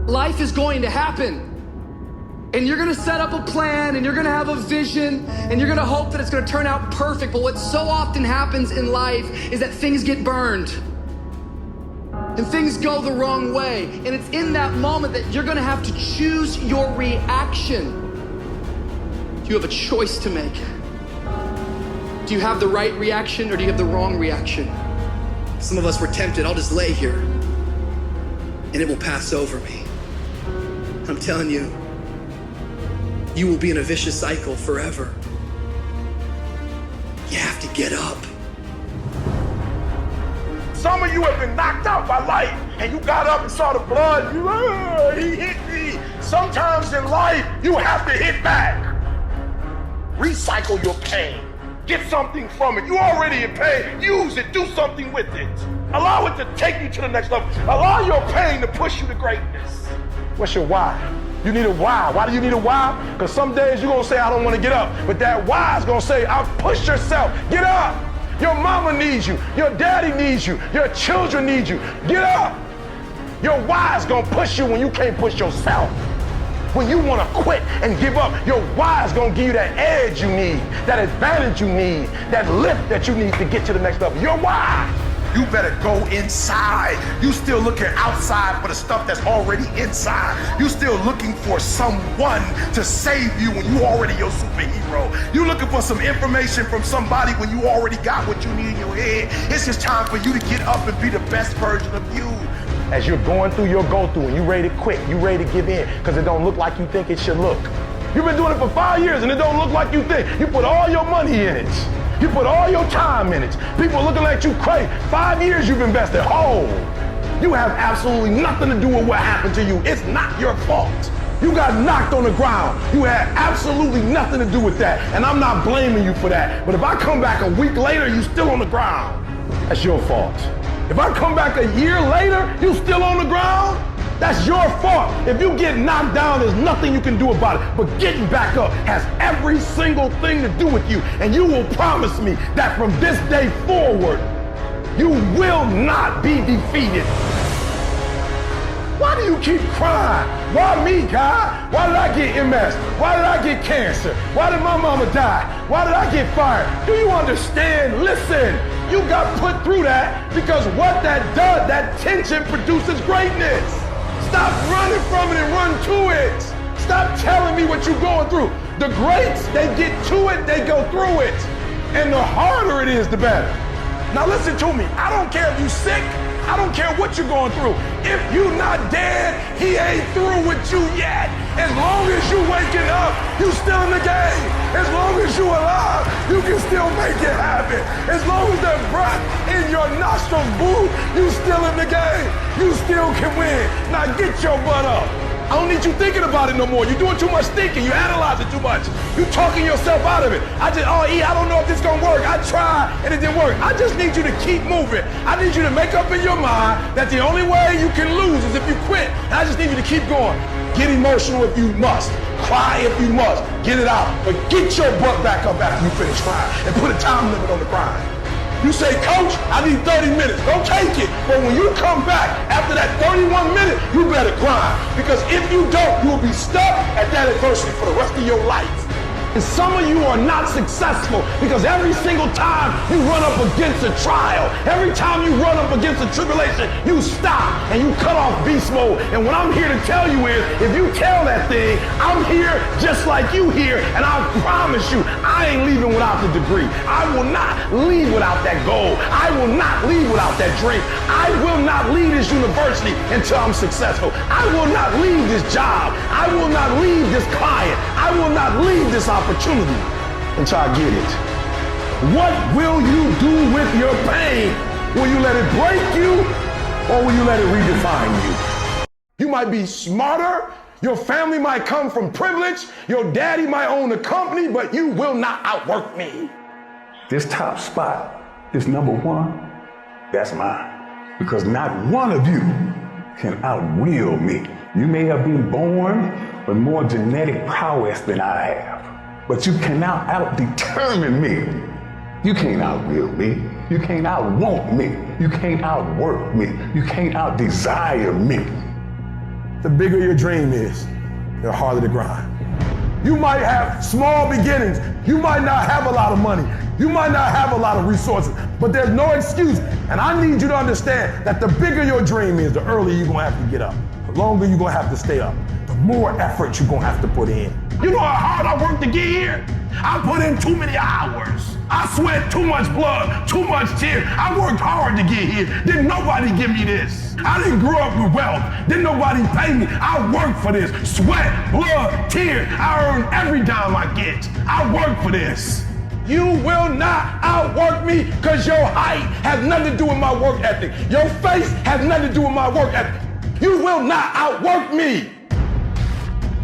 Life is going to happen. And you're gonna set up a plan, and you're gonna have a vision, and you're gonna hope that it's gonna turn out perfect. But what so often happens in life is that things get burned. And things go the wrong way. And it's in that moment that you're gonna have to choose your reaction. You have a choice to make. Do you have the right reaction, or do you have the wrong reaction? Some of us were tempted, I'll just lay here and it will pass over me. I'm telling you, you will be in a vicious cycle forever. You have to get up. Some of you have been knocked out by life, and you got up and saw the blood. He hit me. Sometimes in life, you have to hit back. Recycle your pain. Get something from it. You already in pain. Use it. Do something with it. Allow it to take you to the next level. Allow your pain to push you to greatness. What's your why? You need a why. Why do you need a why? Because some days you're going to say, I don't want to get up. But that why is going to say, I'll push yourself. Get up. Your mama needs you. Your daddy needs you. Your children need you. Get up. Your why is going to push you when you can't push yourself. When you want to quit and give up, your why is going to give you that edge you need, that advantage you need, that lift that you need to get to the next level. Your why. You better go inside. You still looking outside for the stuff that's already inside. You still looking for someone to save you when you already your superhero. You looking for some information from somebody when you already got what you need in your head. It's just time for you to get up and be the best version of you. As you're going through your go-through and you ready to quit, you ready to give in because it don't look like you think it should look. You've been doing it for 5 years and it don't look like you think. You put all your money in it. You put all your time in it. People are looking at you crazy. 5 years you've invested. Oh, you have absolutely nothing to do with what happened to you. It's not your fault. You got knocked on the ground. You had absolutely nothing to do with that. And I'm not blaming you for that. But if I come back a week later, you still on the ground. That's your fault. If I come back a year later, you still on the ground, that's your fault. If you get knocked down, there's nothing you can do about it. But getting back up has every single thing to do with you. And you will promise me that from this day forward, you will not be defeated. Why do you keep crying? Why me, God? Why did I get MS? Why did I get cancer? Why did my mama die? Why did I get fired? Do you understand? Listen, you got put through that because what that does, that tension produces greatness. Stop running from it and run to it. Stop telling me what you're going through. The greats, they get to it, they go through it. And the harder it is, the better. Now listen to me. I don't care if you're sick. I don't care what you're going through. If you're not dead, he ain't through with you yet. As long as you waking up, you still in the game. As long as you alive, you can still make it happen. As long as that breath in your nostrils move, you still in the game. You still can win. Now get your butt up. I don't need you thinking about it no more. You're doing too much thinking. You analyzing too much. You talking yourself out of it. I don't know if this gonna work. I tried and it didn't work. I just need you to keep moving. I need you to make up in your mind that the only way you can lose is if you quit. And I just need you to keep going. Get emotional if you must. Cry if you must. Get it out. But get your butt back up after you finish crying and put a time limit on the crying. You say, Coach, I need 30 minutes. Don't take it. But when you come back after that 31 minutes, you better grind. Because if you don't, you'll be stuck at that adversity for the rest of your life. And some of you are not successful because every single time you run up against a trial, every time you run up against a tribulation, you stop and you cut off beast mode. And what I'm here to tell you is, if you tell that thing, I'm here just like you here, and I promise you, I ain't leaving without the degree. I will not leave without that goal. I will not leave without that dream. I will not leave this university until I'm successful. I will not leave this job. I will not leave this client. I will not leave this opportunity until I get it. What will you do with your pain? Will you let it break you, or will you let it redefine you? You might be smarter, your family might come from privilege, your daddy might own a company, but you will not outwork me. This top spot, this number one, that's mine. Because not one of you can outwill me. You may have been born with more genetic prowess than I have, but you cannot out-determine me. You can't outwill me. You can't outwant me. You can't outwork me. You can't out-desire me. the bigger your dream is, the harder the grind. You might have small beginnings. You might not have a lot of money. You might not have a lot of resources, but there's no excuse. And I need you to understand that the bigger your dream is, the earlier you're gonna have to get up. The longer you're gonna have to stay up. The more effort you're gonna have to put in. You know how hard I worked to get here? I put in too many hours. I sweat too much blood, too much tears. I worked hard to get here. Didn't nobody give me this. I didn't grow up with wealth. Didn't nobody pay me. I worked for this. Sweat, blood, tears. I earn every dime I get. I work for this. You will not outwork me because your height has nothing to do with my work ethic. Your face has nothing to do with my work ethic. You will not outwork me.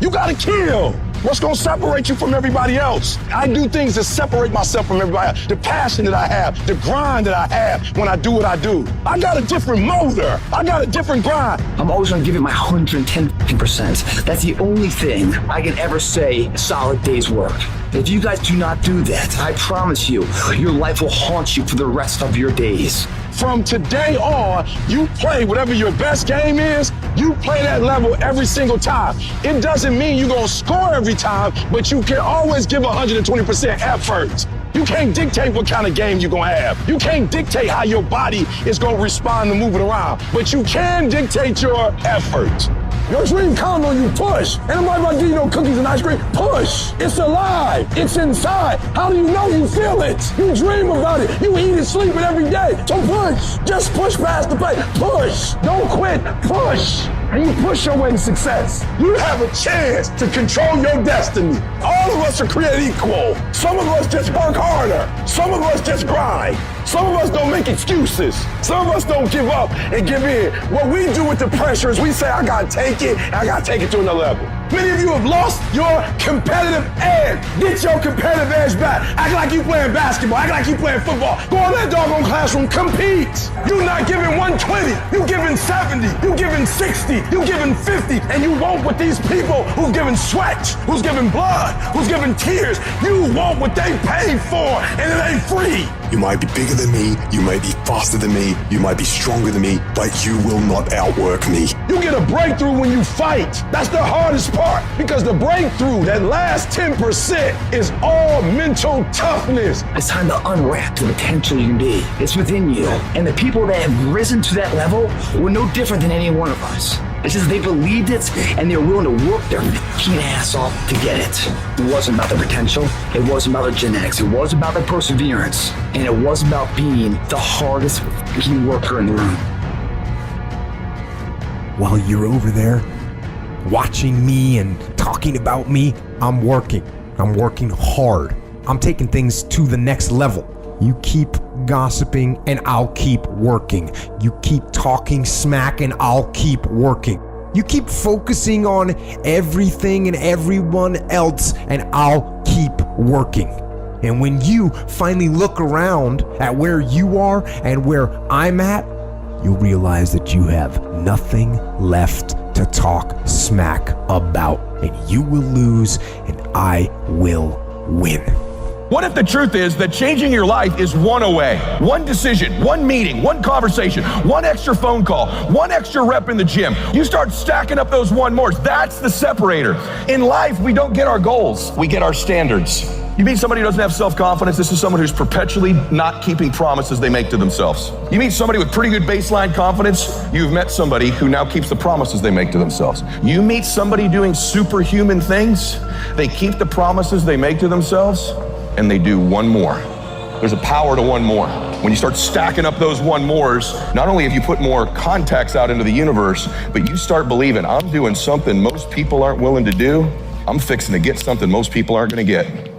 You gotta kill. What's gonna separate you from everybody else? I do things to separate myself from everybody else. The passion that I have, the grind that I have when I do what I do. I got a different motor. I got a different grind. I'm always gonna give it my 110%. That's the only thing I can ever say a solid day's work. If you guys do not do that, I promise you, your life will haunt you for the rest of your days. From today on, you play whatever your best game is, you play that level every single time. It doesn't mean you're gonna score every time, but you can always give 120% effort. You can't dictate what kind of game you're gonna have. You can't dictate how your body is gonna respond to moving around, but you can dictate your effort. Your dream comes on you, push. And I'm not about to give you no cookies and ice cream. Push. It's alive. It's inside. How do you know you feel it? You dream about it. You eat it, sleep it every day. So push. Just push past the pain. Push. Don't quit. Push. And you push your way to success. You have a chance to control your destiny. All of us are created equal. Some of us just work harder. Some of us just grind. Some of us don't make excuses. Some of us don't give up and give in. What we do with the pressure is we say, I gotta take it, and I gotta take it to another level. Many of you have lost your competitive edge. Get your competitive edge back. Act like you playing basketball. Act like you playing football. Go in that doggone classroom, compete. You're not giving 120. You're giving 70. You're giving 60. You're giving 50. And you want what these people who've given sweat, who's given blood, who's given tears, you want what they paid for, and it ain't free. You might be bigger than me, you might be faster than me, you might be stronger than me, but you will not outwork me. You get a breakthrough when you fight. That's the hardest part, because the breakthrough, that last 10%, is all mental toughness. It's time to unwrap the potential you can be. It's within you. And the people that have risen to that level were no different than any one of us. It's just they believed it and they were willing to work their fucking ass off to get it. It wasn't about the potential. It wasn't about the genetics. It was about the perseverance. And it was about being the hardest fucking worker in the room. While you're over there watching me and talking about me, I'm working. I'm working hard. I'm taking things to the next level. You keep gossiping and I'll keep working. You keep talking smack and I'll keep working. You keep focusing on everything and everyone else and I'll keep working. And when you finally look around at where you are and where I'm at, you'll realize that you have nothing left to talk smack about. And you will lose and I will win. What if the truth is that changing your life is one away? One decision, one meeting, one conversation, one extra phone call, one extra rep in the gym. You start stacking up those one mores. That's the separator. In life, we don't get our goals. We get our standards. You meet somebody who doesn't have self-confidence. This is someone who's perpetually not keeping promises they make to themselves. You meet somebody with pretty good baseline confidence. You've met somebody who now keeps the promises they make to themselves. You meet somebody doing superhuman things. They keep the promises they make to themselves, and they do one more. There's a power to one more. When you start stacking up those one mores, not only have you put more contacts out into the universe, but you start believing, I'm doing something most people aren't willing to do. I'm fixing to get something most people aren't gonna get.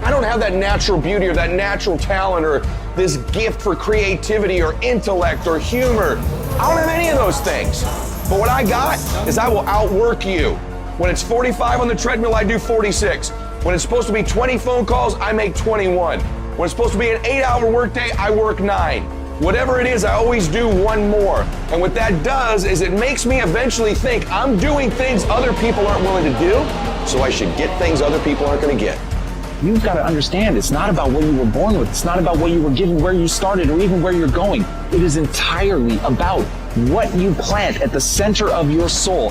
I don't have that natural beauty or that natural talent or this gift for creativity or intellect or humor. I don't have any of those things. But what I got is I will outwork you. When it's 45 on the treadmill, I do 46. When it's supposed to be 20 phone calls, I make 21. When it's supposed to be an 8-hour workday, I work 9. Whatever it is, I always do one more. And what that does is it makes me eventually think I'm doing things other people aren't willing to do, so I should get things other people aren't gonna get. You've got to understand, it's not about what you were born with. It's not about what you were given, where you started, or even where you're going. It is entirely about what you plant at the center of your soul.